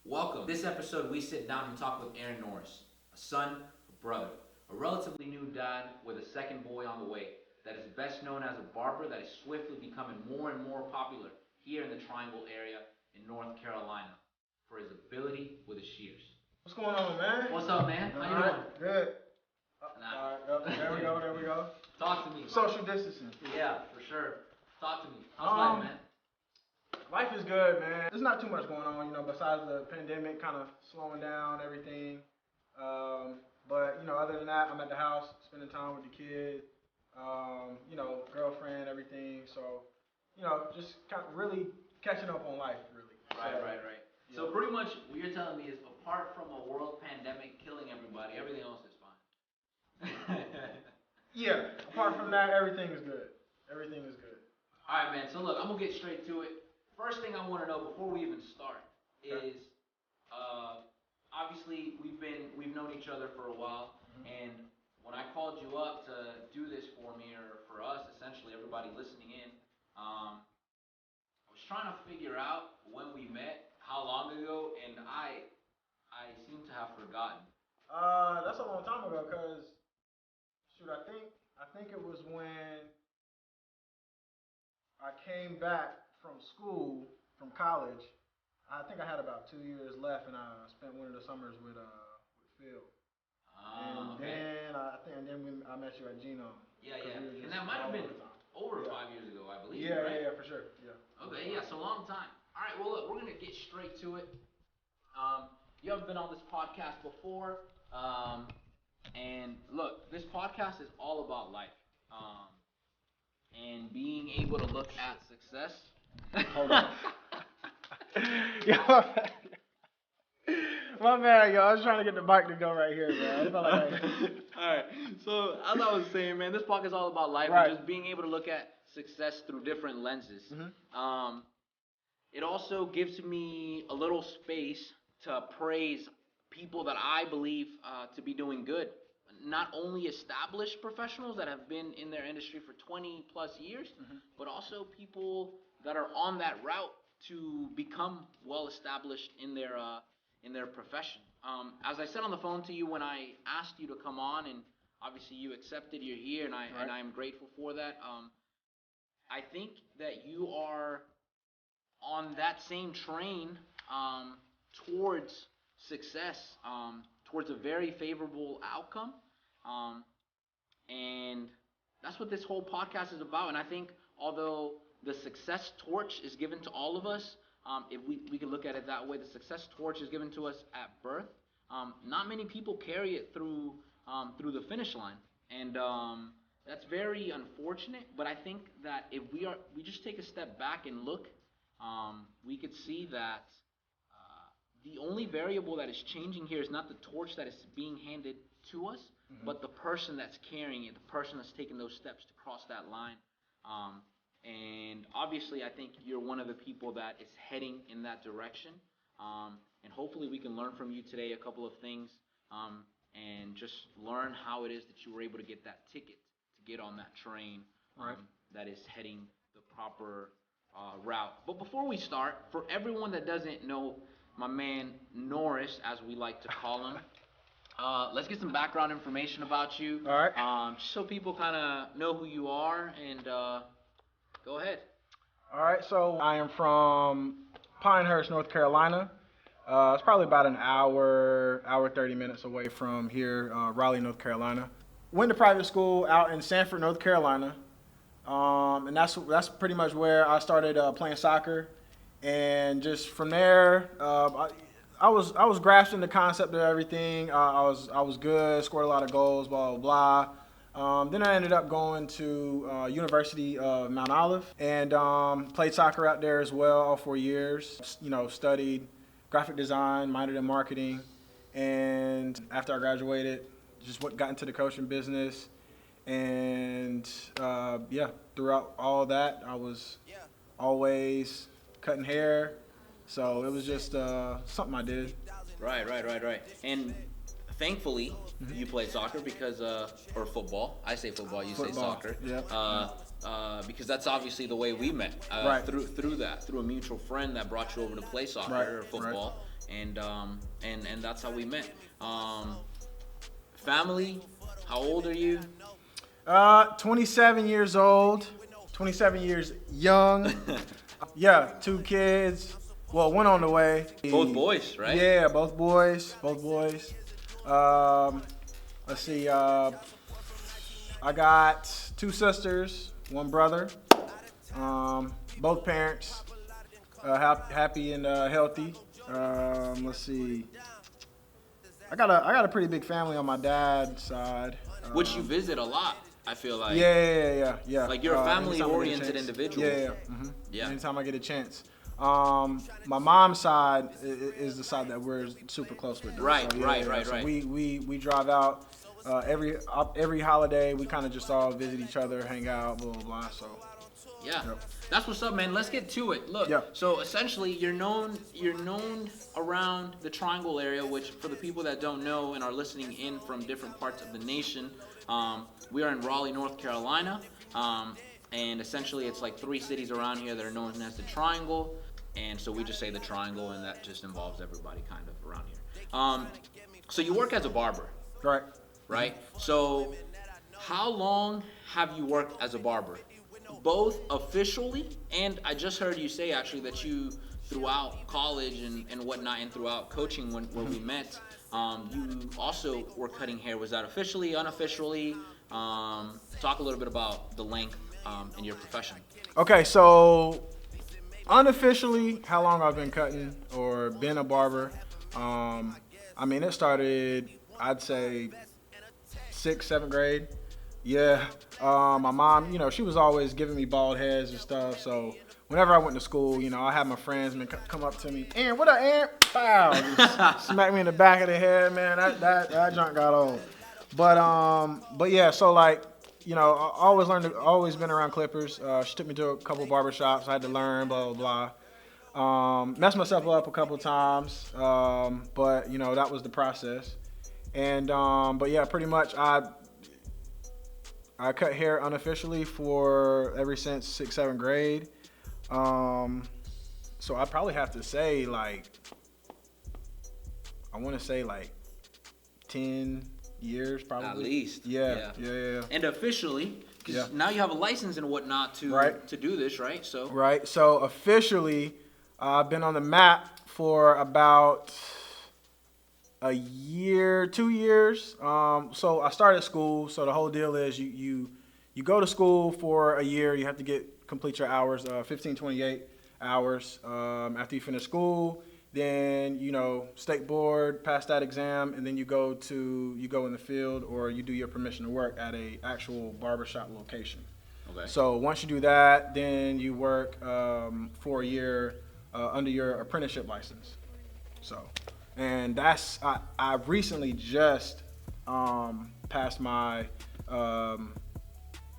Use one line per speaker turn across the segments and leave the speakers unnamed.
Welcome. This episode, we sit down and talk with Aaron Norris, a son, a brother, a relatively new dad with a second boy on the way that is best known as a barber that is swiftly becoming more and more popular here in the Triangle area in North Carolina for his ability with his shears.
What's going on, man?
What's up, man? How you doing?
Good.
Nah.
All right, there we go.
Talk to me.
Social distancing.
Yeah, for sure. Talk to me. How's life, man?
Life is good, man. There's not too much going on, besides the pandemic kind of slowing down everything. But, other than that, I'm at the house, spending time with the kid, girlfriend, everything. So, just kind of really catching up on life, really.
Right. Yeah. So pretty much what you're telling me is apart from a world pandemic killing everybody, everything else is fine.
Yeah, apart from that, everything is good. Everything is good.
All right, man. So look, I'm going to get straight to it. First thing I want to know before we even start is, obviously we've known each other for a while, and when I called you up to do this for me or for us, essentially everybody listening in, I was trying to figure out when we met, how long ago, and I seem to have forgotten.
That's a long time ago, cause I think it was when I came back from college. I think I had about 2 years left, and I spent one of the summers with Phil.
Okay.
Then I met you at Genome.
Yeah. And that might have been over 5 years ago, I believe.
Yeah,
right?
yeah, for sure. Yeah.
Okay, yeah, so long time. All right, well, look, we're going to get straight to it. You haven't been on this podcast before. And look, this podcast is all about life. And being able to look at success.
Hold on. My man, yo, I was trying to get the mic to go right here, man.
All right, so as I was saying, man, this podcast is all about life and just being able to look at success through different lenses. It also gives me a little space to praise people that I believe to be doing good. Not only established professionals that have been in their industry for 20 plus years, but also people that are on that route to become well established in their profession. As I said on the phone to you when I asked you to come on, and obviously you accepted, you're here, and I'm grateful for that. I think that you are on that same train towards success, towards a very favorable outcome. And that's what this whole podcast is about. And I think although the success torch is given to all of us, if we can look at it that way, the success torch is given to us at birth. Not many people carry it through the finish line. And that's very unfortunate. But I think that if we just take a step back and look, we could see that the only variable that is changing here is not the torch that is being handed to us, but the person that's carrying it, the person that's taking those steps to cross that line. And obviously, I think you're one of the people that is heading in that direction. And hopefully we can learn from you today a couple of things and just learn how it is that you were able to get that ticket to get on that train that is heading the proper route. But before we start, for everyone that doesn't know my man Norris, as we like to call him, let's get some background information about you.
All right.
Just so people kind of know who you are, and go ahead.
All right, so I am from Pinehurst, North Carolina. It's probably about an hour 30 minutes away from here, Raleigh, North Carolina. Went to private school out in Sanford, North Carolina. And that's pretty much where I started playing soccer. And just from there, I was grasping the concept of everything. I was good, scored a lot of goals, blah blah blah. Then I ended up going to University of Mount Olive and played soccer out there as well, all 4 years. Studied graphic design, minored in marketing, and after I graduated, just got into the coaching business. And throughout all that, I was always cutting hair, so it was just something I did.
Right. And thankfully, you play soccer because, or football. I say football, you say soccer.
Yeah.
Because that's obviously the way we met.
Right.
Through a mutual friend that brought you over to play soccer or football. and that's how we met. Family, how old are you?
27 years old, 27 years young. Yeah, 2 kids. Well, one on the way.
Both boys, right?
Yeah, both boys. Both boys. Let's see. I got 2 sisters, 1 brother. Both parents happy and healthy. Let's see. I got a pretty big family on my dad's side.
Which you visit a lot, I feel like.
Yeah.
Like you're a family-oriented
anytime I get a chance.
individual.
Yeah.
Yeah.
Anytime I get a chance. My mom's side is the side that we're super close with.
Right.
So we drive out every holiday. We kind of just all visit each other, hang out, blah blah blah. So.
Yeah,
Yep.
that's what's up, man. Let's get to it. Look,
Yeah.
so essentially, you're known around the Triangle area, which for the people that don't know and are listening in from different parts of the nation, we are in Raleigh, North Carolina, and essentially it's like 3 cities around here that are known as the Triangle, and so we just say the Triangle, and that just involves everybody kind of around here. So you work as a barber,
Right.
So how long have you worked as a barber? Both officially, and I just heard you say actually that you throughout college and whatnot and throughout coaching when we met, you also were cutting hair. Was that officially, unofficially? Talk a little bit about the length in your profession.
Okay, so unofficially, how long I've been cutting or been a barber? I mean, it started, I'd say, 6th, 7th grade. Yeah. My mom, she was always giving me bald heads and stuff. So whenever I went to school, I had my friends come up to me, Aaron, what up, Aaron? Pow! Just smack me in the back of the head, man. That junk got old. But yeah. So like, I always been around clippers. She took me to a couple barbershops. I had to learn, blah blah blah. Messed myself up a couple times, but that was the process. And but yeah, pretty much I cut hair unofficially for ever since 6th, 7th grade. So I probably have to say like, I want to say like 10 years probably.
At least.
Yeah.
And officially, because now you have a license and whatnot to do this, right?
So officially, I've been on the map for about a year, 2 years. So I started school. So the whole deal is you go to school for a year. You have to complete your hours, 1528 hours. After you finish school, then state board, pass that exam, and then you go in the field or you do your permission to work at a actual barbershop location.
Okay.
So once you do that, then you work for a year under your apprenticeship license. So. And that's I recently just passed my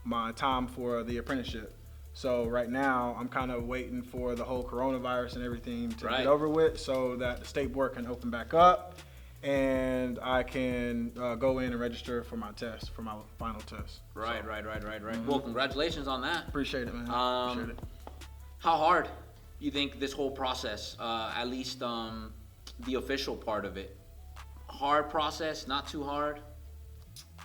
my time for the apprenticeship. So right now I'm kind of waiting for the whole coronavirus and everything to get over with, so that the state board can open back up, and I can go in and register for my test, for my final test.
Right. Mm-hmm. Well, congratulations on that.
Appreciate it, man. Appreciate it.
How hard you think this whole process, at least the official part of it, hard process, not too hard?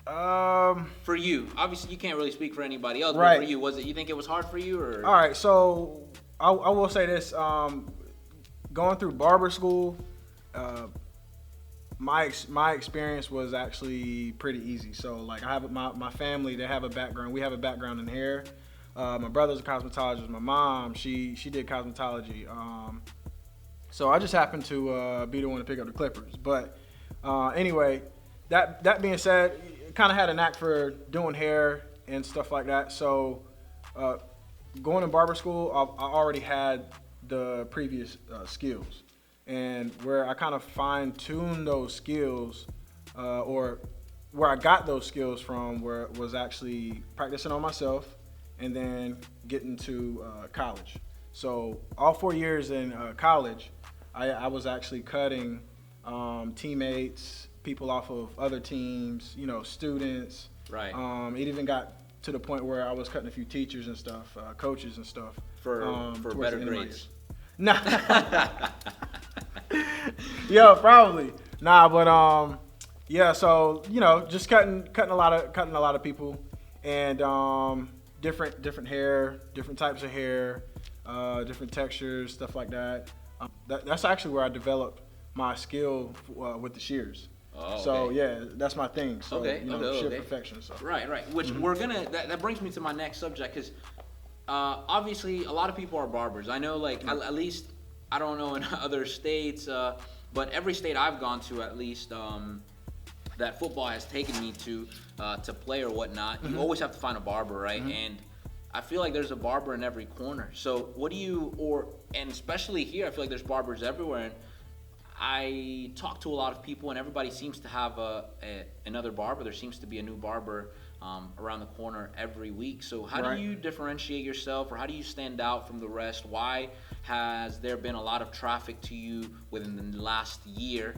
For you, obviously you can't really speak for anybody else, but for you, you think it was hard for you, or?
All right, so I will say this, going through barber school, my experience was actually pretty easy. So like I have my family, we have a background in hair. My brother's a cosmetologist. My mom, she did cosmetology. So I just happened to be the one to pick up the clippers. But anyway, that being said, kind of had a knack for doing hair and stuff like that. So going to barber school, I already had the previous skills. And where I kind of fine-tuned those skills, or where I got those skills from, was actually practicing on myself and then getting to college. So all 4 years in college, I was actually cutting teammates, people off of other teams, students.
Right.
It even got to the point where I was cutting a few teachers and stuff, coaches and stuff.
For better grades.
No. Yeah, probably. Nah, but yeah. So just cutting a lot of people, and different hair, different types of hair, different textures, stuff like that. That's actually where I developed my skill with the shears.
Oh, okay.
So yeah, that's my thing. So
Okay,
Shearperfection. So
right. Which we're gonna. That brings me to my next subject, because obviously a lot of people are barbers. I know, like at least I don't know in other states, but every state I've gone to, at least that football has taken me to play or whatnot, you always have to find a barber, right? And I feel like there's a barber in every corner. So what do you, and especially here, I feel like there's barbers everywhere. And I talk to a lot of people, and everybody seems to have another barber. There seems to be a new barber around the corner every week. So how do you differentiate yourself, or how do you stand out from the rest? Why has there been a lot of traffic to you within the last year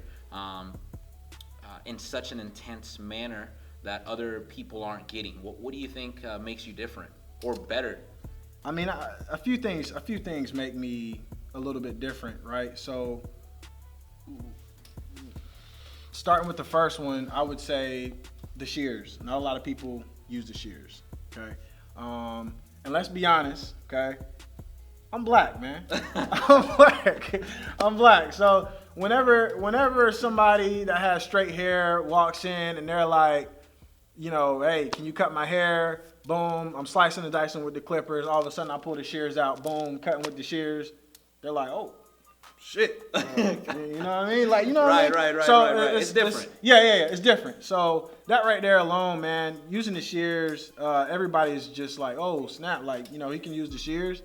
in such an intense manner that other people aren't getting? What do you think makes you different or better?
I mean, a few things make me a little bit different, right? So starting with the first one, I would say the shears. Not a lot of people use the shears, okay? And let's be honest, okay? I'm black, man. I'm black. So whenever somebody that has straight hair walks in and they're like, hey, can you cut my hair? Boom, I'm slicing and dicing with the clippers. All of a sudden, I pull the shears out. Boom, cutting with the shears. They're like, oh, shit. You know what I mean? Like, what I mean?
Right.
So
It's different.
It's different. So that right there alone, man, using the shears, everybody's just like, oh, snap. Like, he can use the shears.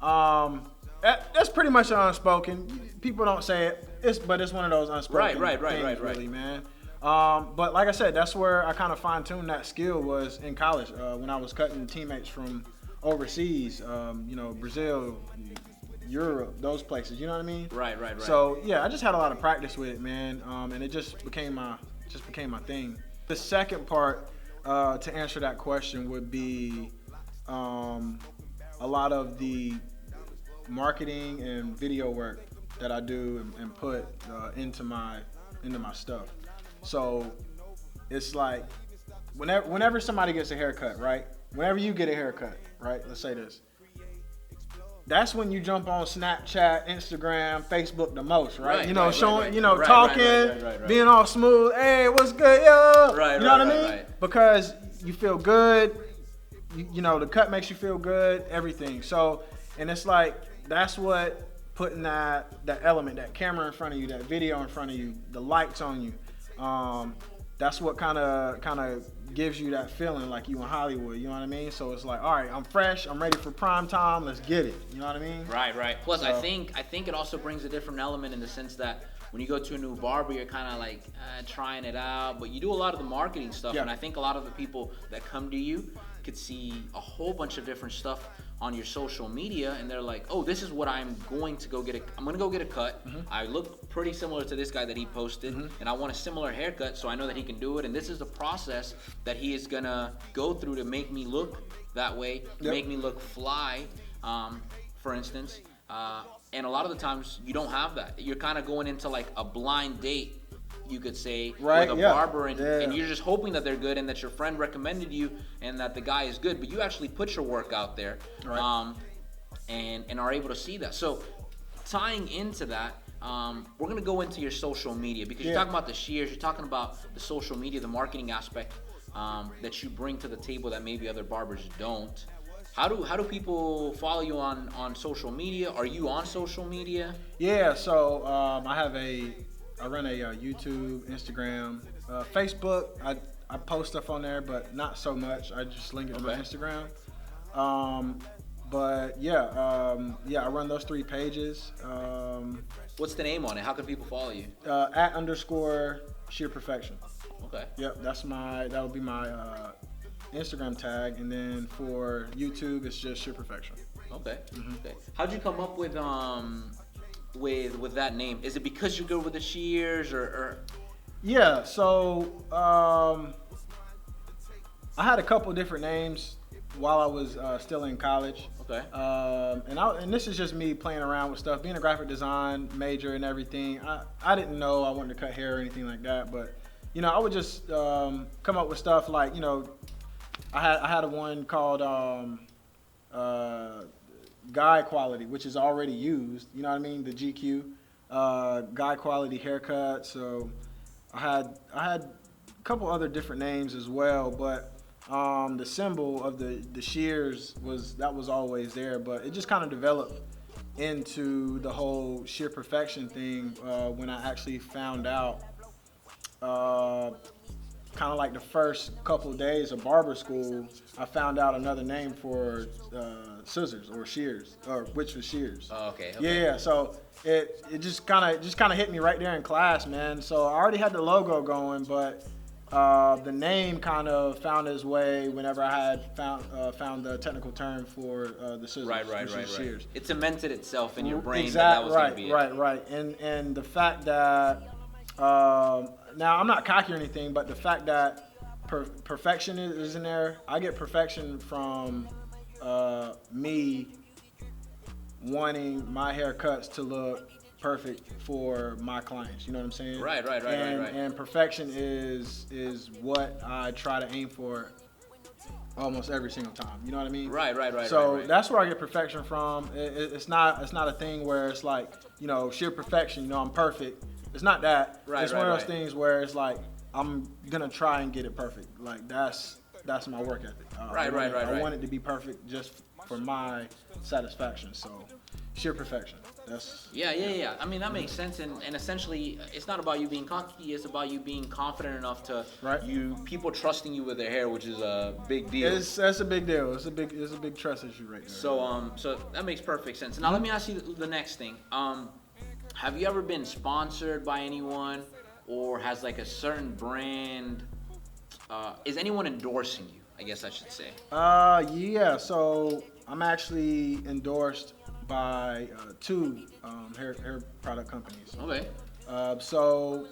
That's pretty much unspoken. People don't say it. But it's one of those unspoken things, really, man. But like I said, that's where I kind of fine-tuned that skill was in college when I was cutting teammates from overseas, Brazil, Europe, those places. You know what I mean?
Right.
So yeah, I just had a lot of practice with it, man, and it just became my thing. The second part to answer that question would be a lot of the marketing and video work that I do and put into my stuff. So it's like whenever somebody gets a haircut, right? Whenever you get a haircut, right? Let's say this. That's when you jump on Snapchat, Instagram, Facebook the most, right? Showing, talking, being all smooth. Hey, what's good, yo?
Right,
you know what I mean?
Right.
Because you feel good. The cut makes you feel good. Everything. So, and it's like that's what putting that element, that camera in front of you, that video in front of you, the lights on you. That's what kind of gives you that feeling like you in Hollywood, you know what I mean? So it's like, all right, I'm fresh, I'm ready for prime time, let's get it, you know what I mean?
Right. Plus, so, I think it also brings a different element in the sense that when you go to a new barber, you're kind of like trying it out, but you do a lot of the marketing stuff, and I think a lot of the people that come to you could see a whole bunch of different stuff on your social media, and they're like, oh, this is what I'm going to go get I'm going to go get a cut. I look pretty similar to this guy that he posted, and I want a similar haircut, so I know that he can do it, and this is the process that he is going to go through to make me look that way, to make me look fly, for instance. And a lot of the times, you don't have that. You're kind of going into like a blind date, you could say, with a barber, and you're just hoping that they're good and that your friend recommended you and that the guy is good, but you actually put your work out there, and are able to see that. So tying into that, we're going to go into your social media, because you're talking about the shears, you're talking about the social media, the marketing aspect that you bring to the table that maybe other barbers don't. How do people follow you on social media? Are you on social media?
Yeah, so I run a YouTube, Instagram, Facebook. I post stuff on there, but not so much. I just link it to my Instagram. But I run those 3 pages.
What's the name on it? How can people follow you?
@_Shearperfection.
Okay.
Yep, that would be my Instagram tag, and then for YouTube, it's just Shearperfection.
Okay. Okay. How'd you come up with that name? Is it because you're good with the shears, or?
Yeah. So I had a couple different names while I was still in college.
Okay.
And this is just me playing around with stuff. Being a graphic design major and everything, I didn't know I wanted to cut hair or anything like that. But I would just come up with stuff like I had one called guy quality, which is already used. You know what I mean? The GQ guy quality haircut. So I had a couple other different names as well, but the symbol of the shears was always there, but it just kind of developed into the whole Shearperfection thing when I actually found out, kind of like the first couple of days of barber school, I found out another name for scissors or shears, or which was shears.
Oh, okay.
Yeah. So it just kind of hit me right there in class, man. So I already had the logo going, but the name kind of found its way whenever I had found the technical term for the scissors.
Right.
Shears.
It cemented itself in your brain
Exactly.
that was going to be it.
Right. And the fact that now I'm not cocky or anything, but the fact that perfection is in there, I get perfection from me wanting my haircuts to look perfect for my clients. You know what I'm saying?
Right.
And perfection is what I try to aim for almost every single time. You know what I mean?
Right.
So that's where I get perfection from. It's not a thing where it's like, sheer perfection. I'm perfect. It's not that. It's one of those things where it's like I'm gonna try and get it perfect. Like that's my work ethic. I want it to be perfect just for my satisfaction. So Shearperfection. That's
yeah. I mean, that makes sense, and essentially, it's not about you being cocky. It's about you being confident enough to people trusting you with their hair, which is a big deal.
That's a big deal. It's a big trust issue right there.
So that makes perfect sense. Now let me ask you the next thing. Have you ever been sponsored by anyone, or has like a certain brand? Is anyone endorsing you? I guess I should say.
Yeah. So I'm actually endorsed by two hair product companies.
Okay.
So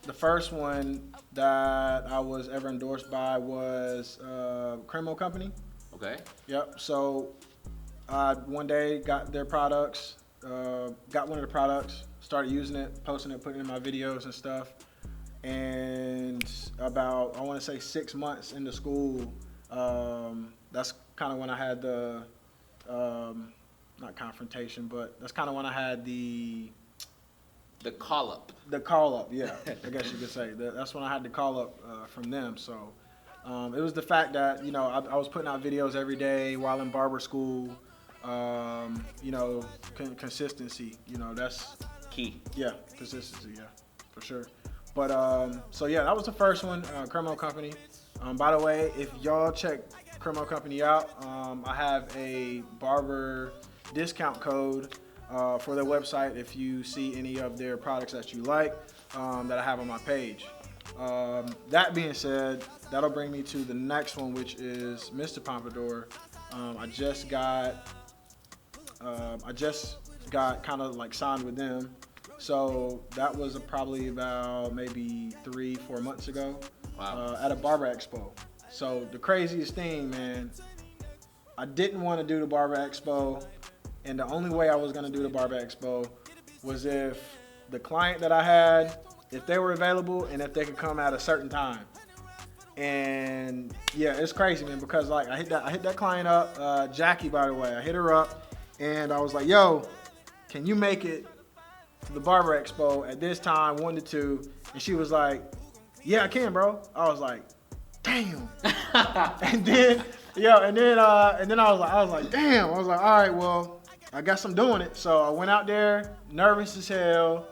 the first one that I was ever endorsed by was Cremo Company.
Okay.
Yep. So I one day got their products, got one of the products, started using it, posting it, putting it in my videos and stuff. And about, I want to say 6 months into school, that's kind of when I had the, not confrontation, but that's kind of when I had the
call up.
The call up, yeah, I guess you could say. That's when I had the call up from them. So it was the fact that, I was putting out videos every day while in barber school. Consistency, that's
key.
Yeah, consistency, yeah, for sure. But so yeah, that was the first one, Cremo Company. By the way, if y'all check Cremo Company out, I have a barber discount code for their website if you see any of their products that you like that I have on my page. That being said, that'll bring me to the next one, which is Mr. Pompadour. I just got kind of like signed with them. So that was probably about maybe 3-4 months ago.
Wow.
At a barber expo. So the craziest thing, man, I didn't want to do the barber expo, and the only way I was going to do the barber expo was if the client that I had, if they were available and if they could come at a certain time. And yeah, it's crazy, man, because like I hit that client up, Jackie, by the way. I hit her up and I was like, yo, can you make it to the barber expo at this time, 1 to 2? And she was like, yeah, I can, bro. I was like, damn. and then I was like, damn. I was like, all right, well, I guess I'm doing it. So I went out there, nervous as hell.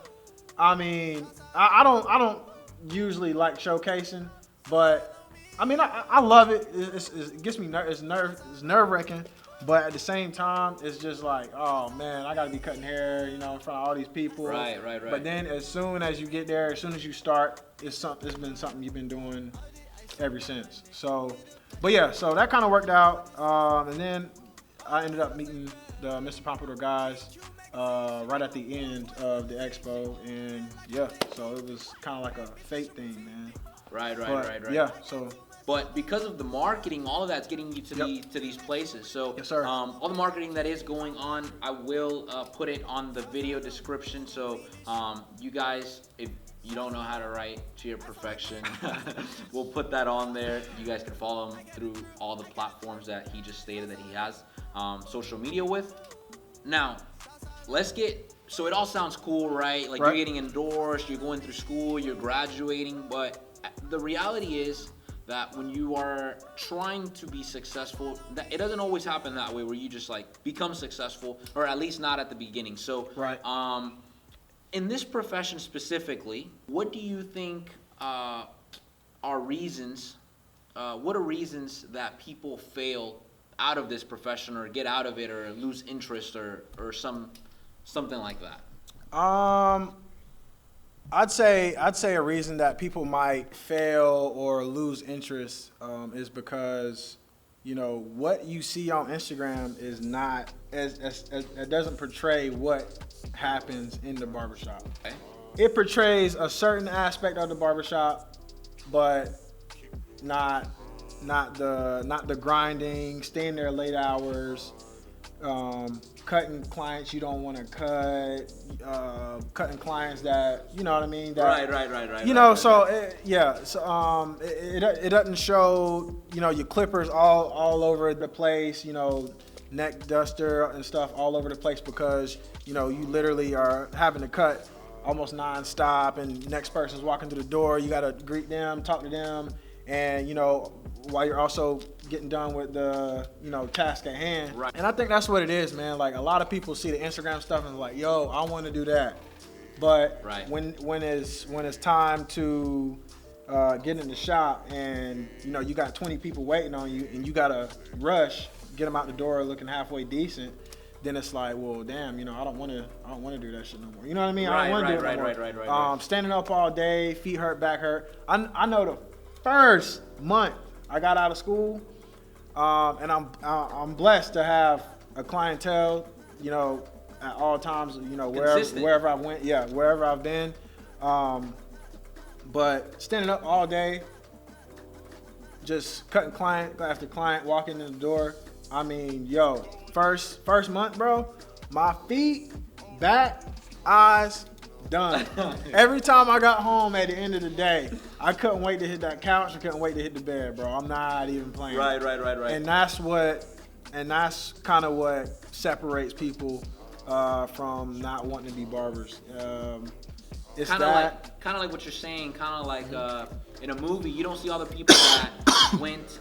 I mean, I don't usually like showcasing, but I mean, I love it. It gets me it's nerve-wracking. But at the same time, it's just like, oh man, I gotta be cutting hair, in front of all these people.
Right.
But then as soon as you get there, as soon as you start, it's been something you've been doing ever since. So, but yeah, so that kind of worked out. And then I ended up meeting the Mr. Pompadour guys right at the end of the expo, and yeah, so it was kind of like a fate thing, man.
Right.
Yeah, so.
But because of the marketing, all of that's getting you to these places. So
yes, sir.
All the marketing that is going on, I will put it on the video description. So you guys, if you don't know how to write Shearperfection, we'll put that on there. You guys can follow him through all the platforms that he just stated that he has social media with. Now, let's get. So it all sounds cool, right? Like you're getting endorsed, you're going through school, you're graduating, but the reality is that when you are trying to be successful, that it doesn't always happen that way where you just like become successful, or at least not at the beginning. So in this profession specifically, what do you think are reasons what are reasons that people fail out of this profession or get out of it or lose interest or something like that?
I'd say a reason that people might fail or lose interest is because, you know, what you see on Instagram is not as it doesn't portray what happens in the barbershop.
Okay.
It portrays a certain aspect of the barbershop, but not the grinding, staying there late hours, cutting clients you don't want to cut, cutting clients that, you know what I mean? That,
Right.
You know, so it doesn't show, you know, your clippers all over the place, you know, neck duster and stuff all over the place because, you know, you literally are having to cut almost nonstop, and next person's walking through the door, you got to greet them, talk to them, and, you know, while you're also getting done with the, you know, task at hand.
Right.
And I think that's what it is, man. Like, a lot of people see the Instagram stuff and like, yo, I want to do that. But when it's time to get in the shop and, you know, you got 20 people waiting on you and you got to rush, get them out the door looking halfway decent, then it's like, well, damn, you know, I don't want to do that shit no more. You know what I mean? I don't want to do it no more.
Right.
Standing up all day, feet hurt, back hurt. I know the first month I got out of school, and I'm blessed to have a clientele, you know, at all times, you know, wherever I went, wherever I've been. But standing up all day, just cutting client after client, walking in the door. I mean, yo, first month, bro, my feet, back, eyes, done. Every time I got home at the end of the day, I couldn't wait to hit that couch. I couldn't wait to hit the bed, bro. I'm not even playing.
Right.
And that's kind of what separates people from not wanting to be barbers. It's
kind of like what you're saying. Kind of like in a movie, you don't see all the people that went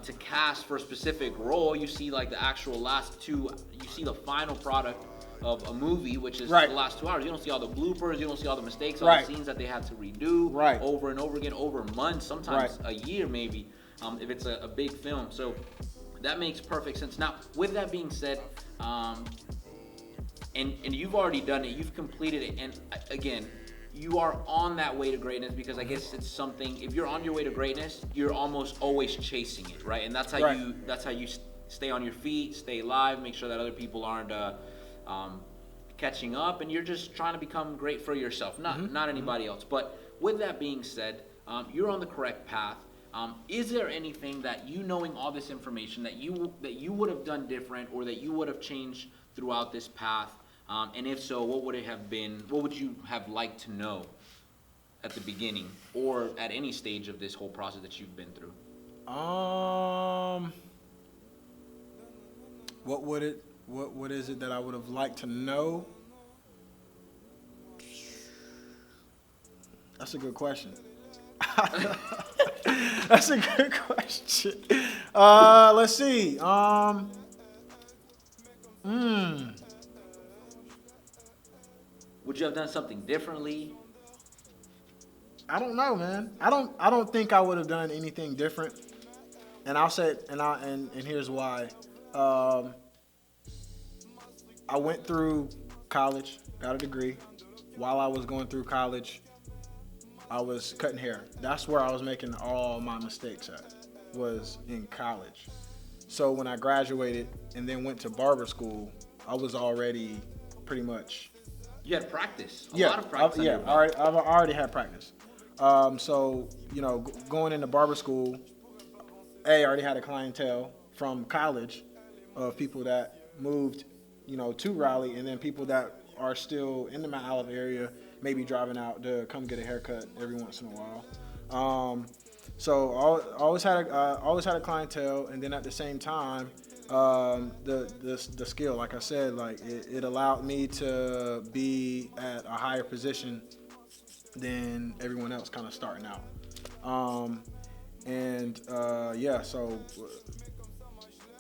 to cast for a specific role. You see like the actual last two. You see the final product of a movie, which is the last 2 hours. You don't see all the bloopers, you don't see all the mistakes, all the scenes that they had to redo over and over again, over months, sometimes a year maybe, if it's a big film. So that makes perfect sense. Now, with that being said, and you've already done it, you've completed it, and again, you are on that way to greatness because I guess it's something, if you're on your way to greatness, you're almost always chasing it, right? And that's how you stay on your feet, stay live, make sure that other people aren't catching up, and you're just trying to become great for yourself, not anybody else. But with that being said, you're on the correct path. Is there anything that you, knowing all this information, that you would have done different or that you would have changed throughout this path? And if so, what would it have been? What would you have liked to know at the beginning or at any stage of this whole process that you've been through?
What is it that I would have liked to know? That's a good question. That's a good question. Let's see.
Would you have done something differently?
I don't know, man. I don't think I would have done anything different. And I'll say, and here's why. I went through college, got a degree. While I was going through college, I was cutting hair. That's where I was making all my mistakes at, was in college. So when I graduated and then went to barber school, I was already pretty much...
You had practice, a lot of practice.
I already had practice. So going into barber school, I already had a clientele from college of people that moved, to Raleigh, and then people that are still in the Mount Olive area, maybe driving out to come get a haircut every once in a while. So I always had a clientele, and then at the same time, the skill, like I said, like it allowed me to be at a higher position than everyone else, kind of starting out. So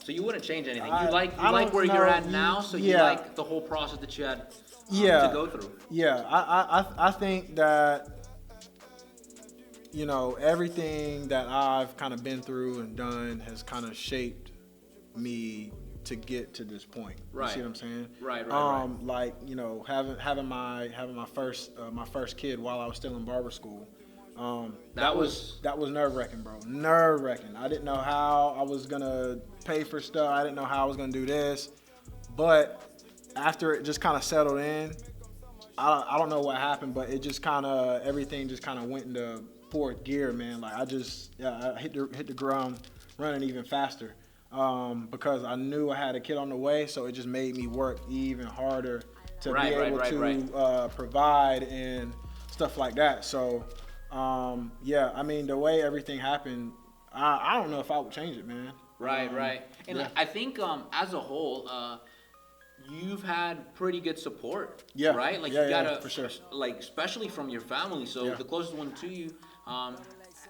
So you wouldn't change anything.
I
You
I
like
don't
where you're
know.
at now, so you
Yeah,
like the whole process that you had
yeah,
to go through.
yeah. I think that everything that I've kind of been through and done has kind of shaped me to get to this point. You
Right.
see what I'm saying?
Right.
Like having my first kid while I was still in barber school.
That was
That was nerve wracking, bro. Nerve wracking. I didn't know how I was gonna pay for stuff. I didn't know how I was gonna do this. But after it just kind of settled in, I don't know what happened, but it just kind of everything just kind of went into fourth gear, man. Like I hit the ground running even faster because I knew I had a kid on the way, so it just made me work even harder to be able to provide and stuff like that. So I mean the way everything happened, I don't know if I would change it, man.
Right. And
Yeah.
I think as a whole, you've had pretty good support.
Yeah.
Right. Like
Yeah,
you gotta,
for sure.
like especially from your family. So
Yeah.
the closest one to you,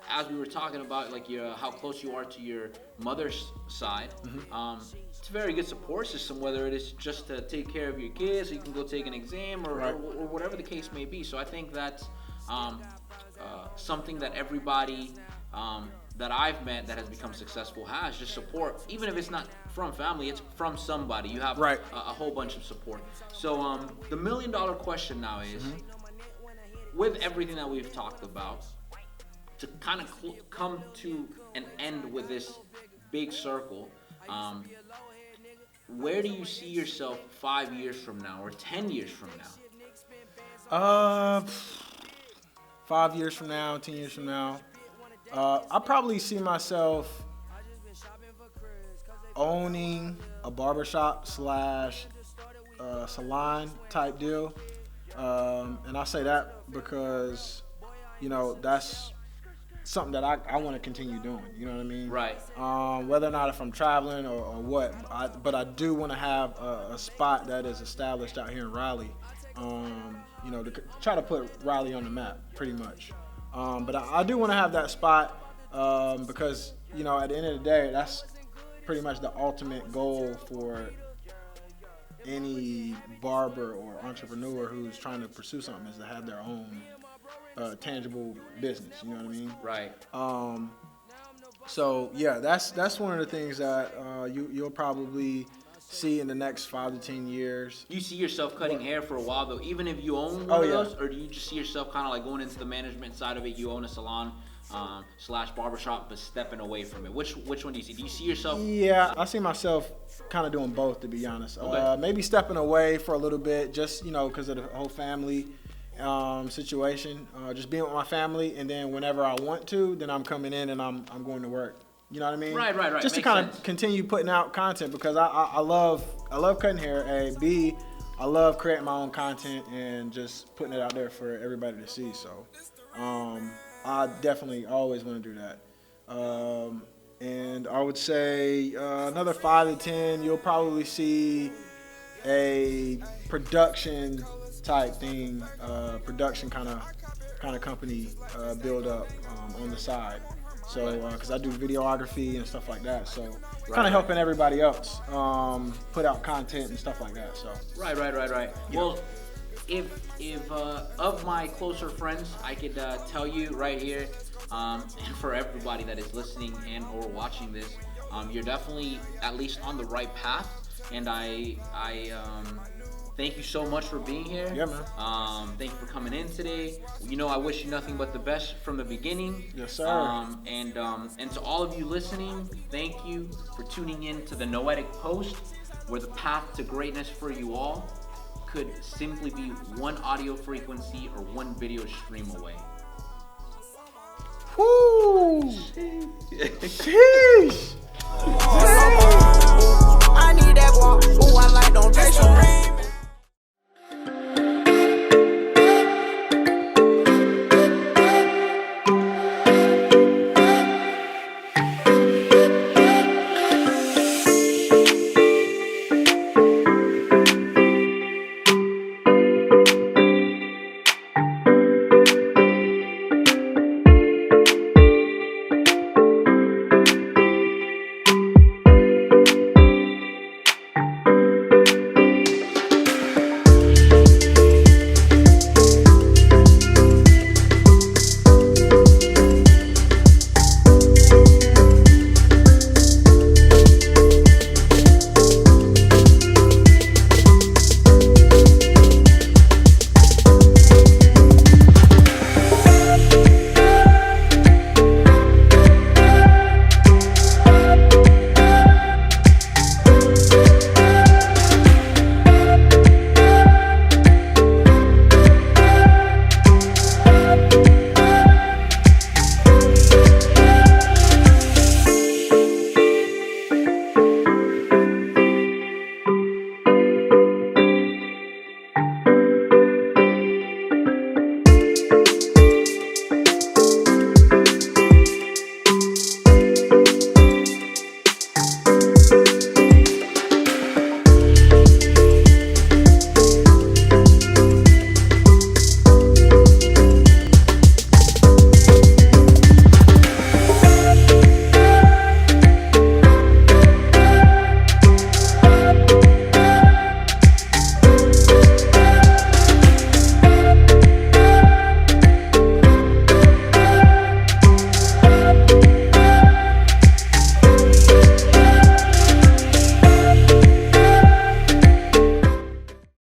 as we were talking about, like how close you are to your mother's side. It's a very good support system, whether it is just to take care of your kids, so you can go take an exam, or whatever the case may be. So I think that's something that everybody that I've met that has become successful has just support, even if it's not from family, it's from somebody. You have
Right.
a whole bunch of support. So the $1 million question now is, with everything that we've talked about, to kind of come to an end with this big circle, where do you see yourself 5 years from now or 10 years from now?
5 years from now, 10 years from now, I probably see myself owning a barbershop slash salon type deal. And I say that because, that's something that I want to continue doing. You know what I mean?
Right.
Whether or not if I'm traveling or what, but I do want to have a spot that is established out here in Raleigh. To try to put Raleigh on the map, pretty much. But I do want to have that spot because, at the end of the day, that's pretty much the ultimate goal for any barber or entrepreneur who's trying to pursue something, is to have their own tangible business. You know what I mean?
Right.
So yeah, that's one of the things that you'll probably see in the next 5 to 10 years.
Do you see yourself cutting hair for a while though, even if you own one of those, or do you just see yourself kind of like going into the management side of it? You own a salon slash barbershop, but stepping away from it. Which one do you see? Do you see yourself?
Yeah, I see myself kind of doing both, to be honest.
Okay.
Maybe stepping away for a little bit, just because of the whole family situation. Just being with my family, and then whenever I want to, then I'm coming in and I'm going to work. You know what I mean?
Right.
Just to
Makes
kind
sense.
of continue putting out content, because I love cutting hair. A, B, I love creating my own content and just putting it out there for everybody to see. So I definitely always want to do that. And I would say another 5 to 10, you'll probably see a production type thing, production kind of company build up on the side. So, because I do videography and stuff like that, so kind of helping everybody else put out content and stuff like that. So.
Right.
Yeah.
Well, if of my closer friends, I could tell you right here, and for everybody that is listening and or watching this, you're definitely at least on the right path. And I thank you so much for being here.
Yeah, man.
Thank you for coming in today. I wish you nothing but the best from the beginning.
Yes, sir.
And to all of you listening, thank you for tuning in to the Noetic Post, where the path to greatness for you all could simply be one audio frequency or one video stream away.
Sheesh.
I need that walk. Ooh, I like them.